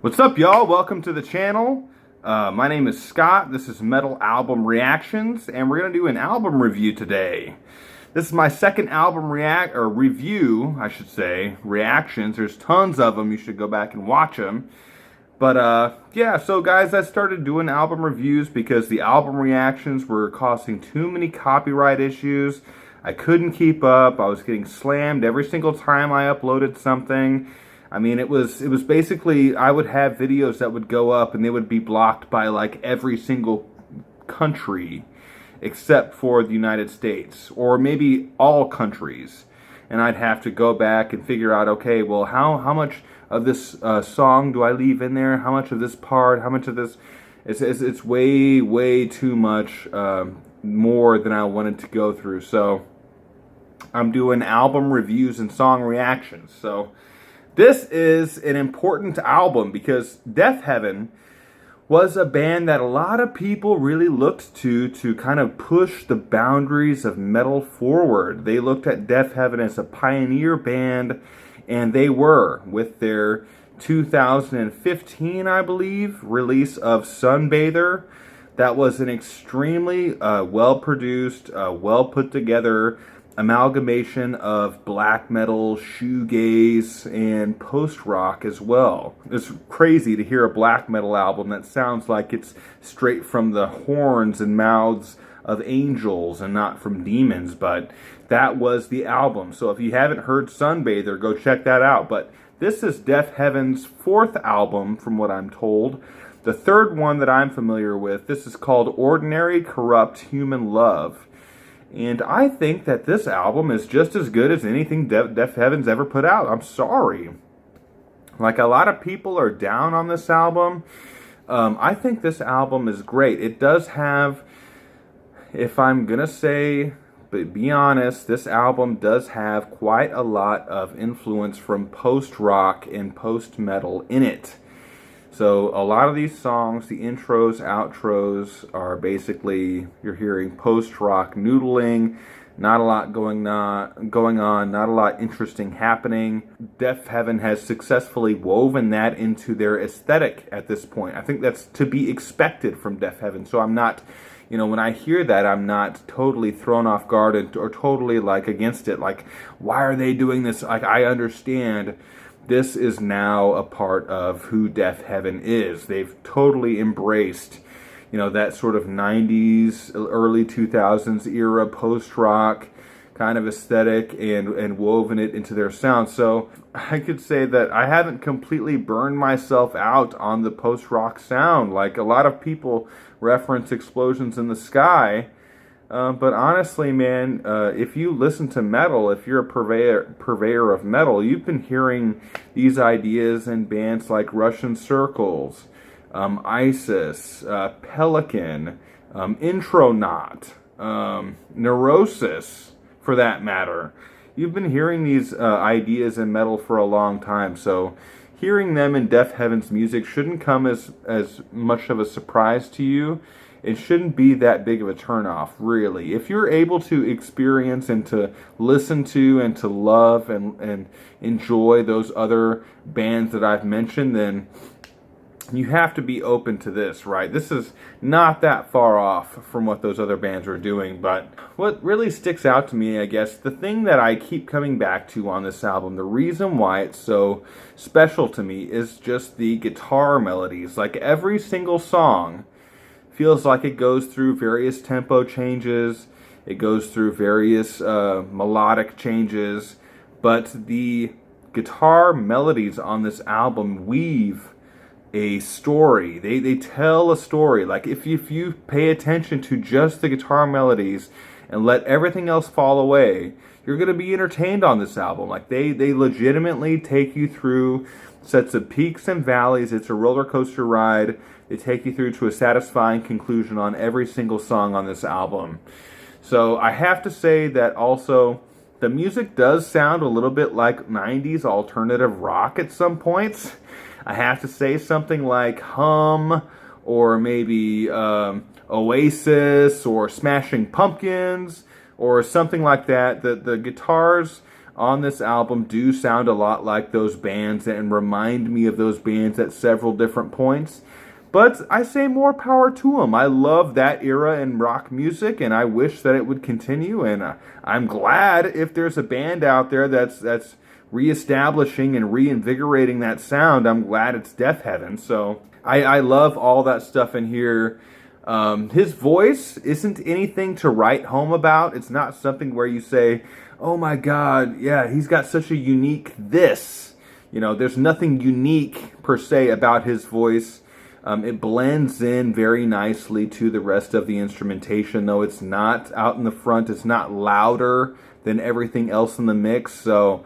What's up, y'all? Welcome to the channel. My name is Scott. This is Metal Album Reactions, and we're going to do an album review today. This is my second album review, I should say, reactions. There's tons of them. You should go back and watch them. But yeah, so guys, I started doing album reviews because the album reactions were causing too many copyright issues. I couldn't keep up. I was getting slammed every single time I uploaded something. I mean, it was basically, I would have videos that would go up and they would be blocked by like every single country except for the United States, or maybe all countries. And I'd have to go back and figure out, okay, well, how much of this song do I leave in there? How much of this part? How much of this? It's way too much more than I wanted to go through. So I'm doing album reviews and song reactions. So this is an important album because Deafheaven was a band that a lot of people really looked to kind of push the boundaries of metal forward. They looked at Deafheaven as a pioneer band, and they were, with their 2015, I believe, release of Sunbather. That was an extremely well-produced, well-put-together amalgamation of black metal, shoegaze, and post-rock as well. It's crazy to hear a black metal album that sounds like it's straight from the horns and mouths of angels and not from demons, but that was the album. So if you haven't heard Sunbather, go check that out. But this is Deafheaven's fourth album, from what I'm told. The third one that I'm familiar with, this is called Ordinary Corrupt Human Love. And I think that this album is just as good as anything Deafheaven's ever put out. I'm sorry. Like, a lot of people are down on this album. I think this album is great. It does have, if I'm going to say, but be honest, this album does have quite a lot of influence from post-rock and post-metal in it. So a lot of these songs, the intros, outros, are basically, you're hearing post-rock noodling, not a lot going on, not a lot interesting happening. Deafheaven has successfully woven that into their aesthetic at this point. I think that's to be expected from Deafheaven. So I'm not, you know, when I hear that, I'm not totally thrown off guard or totally like against it. Like, why are they doing this? Like, I understand. This is now a part of who Deafheaven is. They've totally embraced, you know, that sort of 90s, early 2000s era post-rock kind of aesthetic and woven it into their sound. So I could say that I haven't completely burned myself out on the post-rock sound. Like, a lot of people reference Explosions in the Sky. But honestly, man, if you listen to metal, if you're a purveyor of metal, you've been hearing these ideas in bands like Russian Circles, Isis, Pelican, Intronaut, Neurosis, for that matter. You've been hearing these ideas in metal for a long time, so hearing them in Deafheaven's music shouldn't come as much of a surprise to you. It shouldn't be that big of a turnoff, really. If you're able to experience and to listen to and to love and enjoy those other bands that I've mentioned, then you have to be open to this, right? This is not that far off from what those other bands are doing, but what really sticks out to me, I guess, the thing that I keep coming back to on this album, the reason why it's so special to me is just the guitar melodies. Like, every single song feels like it goes through various tempo changes, it goes through various melodic changes, but the guitar melodies on this album weave a story. They tell a story. Like, if you pay attention to just the guitar melodies and let everything else fall away, you're going to be entertained on this album. Like, they legitimately take you through sets of peaks and valleys. It's a roller coaster ride. They take you through to a satisfying conclusion on every single song on this album. So I have to say that also the music does sound a little bit like 90s alternative rock at some points. I have to say something like Hum, or maybe Oasis, or Smashing Pumpkins, or something like that. The guitars on this album do sound a lot like those bands and remind me of those bands at several different points. But I say more power to them. I love that era in rock music, and I wish that it would continue. And I'm glad if there's a band out there that's reestablishing and reinvigorating that sound. I'm glad it's Deafheaven. So I love all that stuff in here. His voice isn't anything to write home about. It's not something where you say, oh my God, yeah, he's got such a unique this. You know, there's nothing unique per se about his voice. It blends in very nicely to the rest of the instrumentation, though it's not out in the front. It's not louder than everything else in the mix, so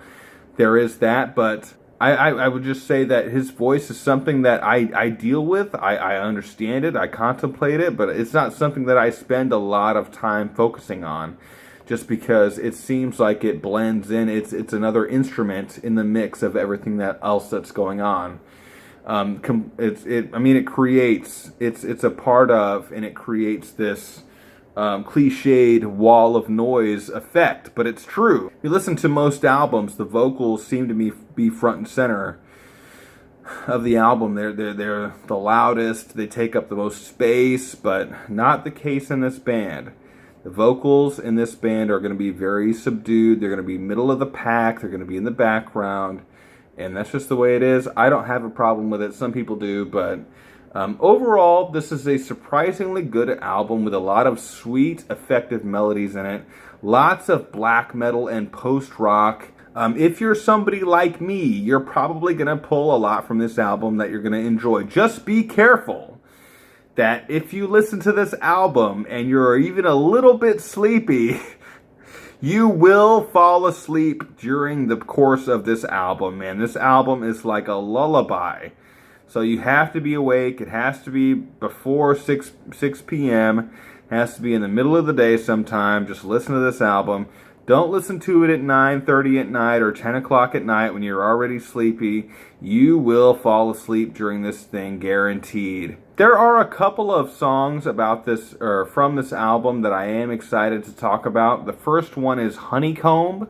there is that. But I would just say that his voice is something that I deal with. I understand it. I contemplate it, but it's not something that I spend a lot of time focusing on, just because it seems like it blends in. It's another instrument in the mix of everything else that's going on. It creates, it's a part of, and it creates this cliched wall of noise effect, but it's true. If you listen to most albums, the vocals seem to be front and center of the album. They're the loudest, they take up the most space, but not the case in this band. The vocals in this band are going to be very subdued. They're going to be middle of the pack. They're going to be in the background. And that's just the way it is. I don't have a problem with it. Some people do, but overall, this is a surprisingly good album with a lot of sweet, effective melodies in it. Lots of black metal and post-rock. If you're somebody like me, you're probably going to pull a lot from this album that you're going to enjoy. Just be careful that if you listen to this album and you're even a little bit sleepy, you will fall asleep during the course of this album, man. This album is like a lullaby. So you have to be awake. It has to be before 6 p.m. It has to be in the middle of the day sometime. Just listen to this album. Don't listen to it at 9:30 at night or 10 o'clock at night when you're already sleepy. You will fall asleep during this thing, guaranteed. There are a couple of songs about this, or from this album, that I am excited to talk about. The first one is Honeycomb.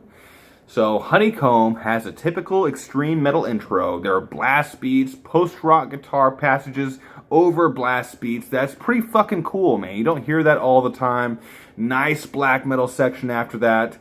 So Honeycomb has a typical extreme metal intro. There are blast beats, post-rock guitar passages over blast beats. That's pretty fucking cool, man. You don't hear that all the time. Nice black metal section after that.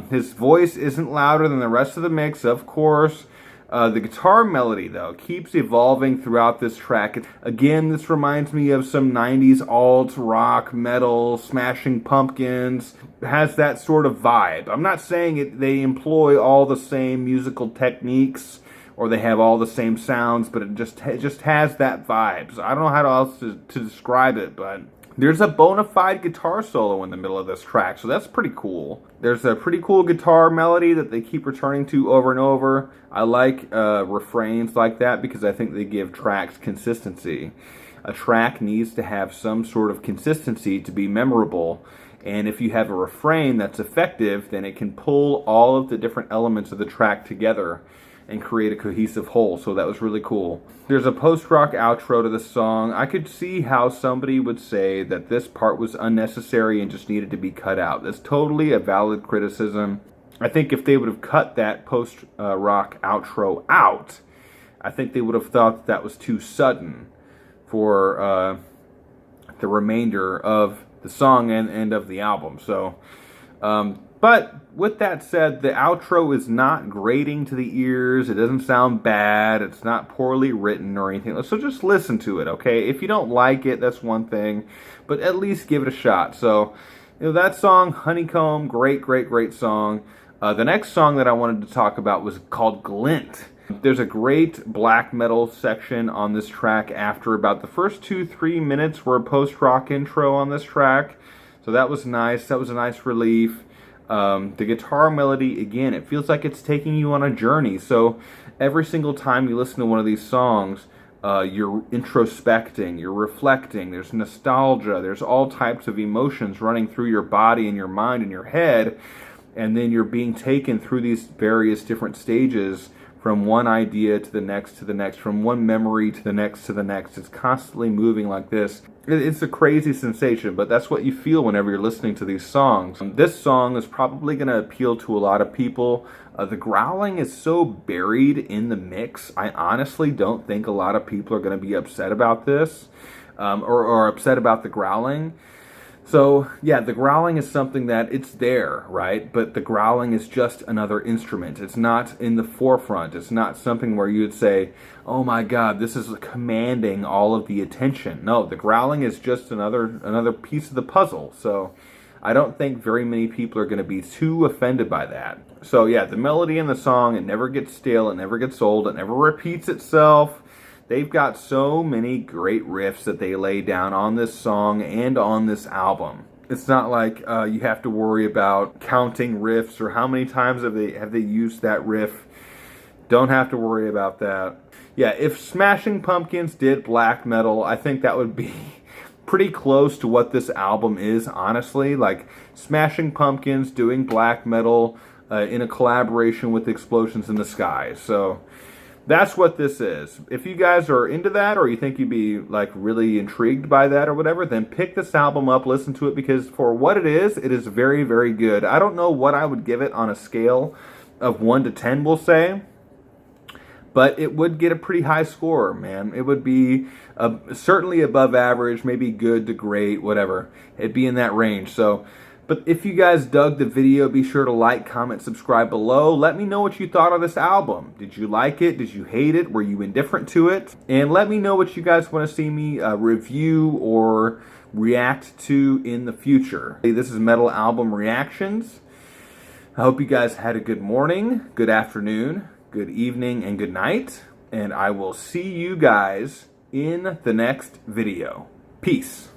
His voice isn't louder than the rest of the mix, of course. The guitar melody, though, keeps evolving throughout this track. Again, this reminds me of some 90s alt rock, metal, Smashing Pumpkins. It has that sort of vibe. I'm not saying they employ all the same musical techniques or they have all the same sounds, but it just has that vibe. So I don't know how else to describe it, but there's a bona fide guitar solo in the middle of this track, so that's pretty cool. There's a pretty cool guitar melody that they keep returning to over and over. I like refrains like that because I think they give tracks consistency. A track needs to have some sort of consistency to be memorable, and if you have a refrain that's effective, then it can pull all of the different elements of the track together and create a cohesive whole, so that was really cool. There's a post-rock outro to the song. I could see how somebody would say that this part was unnecessary and just needed to be cut out. That's totally a valid criticism. I think if they would have cut that post-rock outro out, I think they would have thought that was too sudden for the remainder of the song and of the album. So, but with that said, the outro is not grating to the ears. It doesn't sound bad. It's not poorly written or anything. So just listen to it, okay? If you don't like it, that's one thing, but at least give it a shot. So, that song, Honeycomb, great, great, great song. The next song that I wanted to talk about was called Glint. There's a great black metal section on this track after about the first 2-3 minutes were a post-rock intro on this track. So that was nice. That was a nice relief. The guitar melody, again, it feels like it's taking you on a journey. So every single time you listen to one of these songs, you're introspecting, you're reflecting, there's nostalgia, there's all types of emotions running through your body and your mind and your head, and then you're being taken through these various different stages from one idea to the next, from one memory to the next to the next. It's constantly moving like this. It's a crazy sensation, but that's what you feel whenever you're listening to these songs. This song is probably going to appeal to a lot of people. The growling is so buried in the mix, I honestly don't think a lot of people are going to be upset about this, or upset about the growling. So, yeah, the growling is something that it's there, right? But the growling is just another instrument. It's not in the forefront. It's not something where you would say, oh my God, this is commanding all of the attention. No, the growling is just another piece of the puzzle. So I don't think very many people are going to be too offended by that. So, yeah, the melody in the song, it never gets stale, it never gets old, it never repeats itself. They've got so many great riffs that they lay down on this song and on this album. It's not like you have to worry about counting riffs or how many times have they used that riff. Don't have to worry about that. Yeah, if Smashing Pumpkins did black metal, I think that would be pretty close to what this album is, honestly. Like Smashing Pumpkins doing black metal in a collaboration with Explosions in the Sky. So that's what this is. If you guys are into that, or you think you'd be like really intrigued by that or whatever, then pick this album up, listen to it, because for what it is very, very good. I don't know what I would give it on a scale of 1 to 10, we'll say, but it would get a pretty high score, man. It would be certainly above average, maybe good to great, whatever. It'd be in that range. So, but if you guys dug the video, be sure to like, comment, subscribe below. Let me know what you thought of this album. Did you like it? Did you hate it? Were you indifferent to it? And let me know what you guys want to see me review or react to in the future. Hey, this is Metal Album Reactions. I hope you guys had a good morning, good afternoon, good evening, and good night. And I will see you guys in the next video. Peace.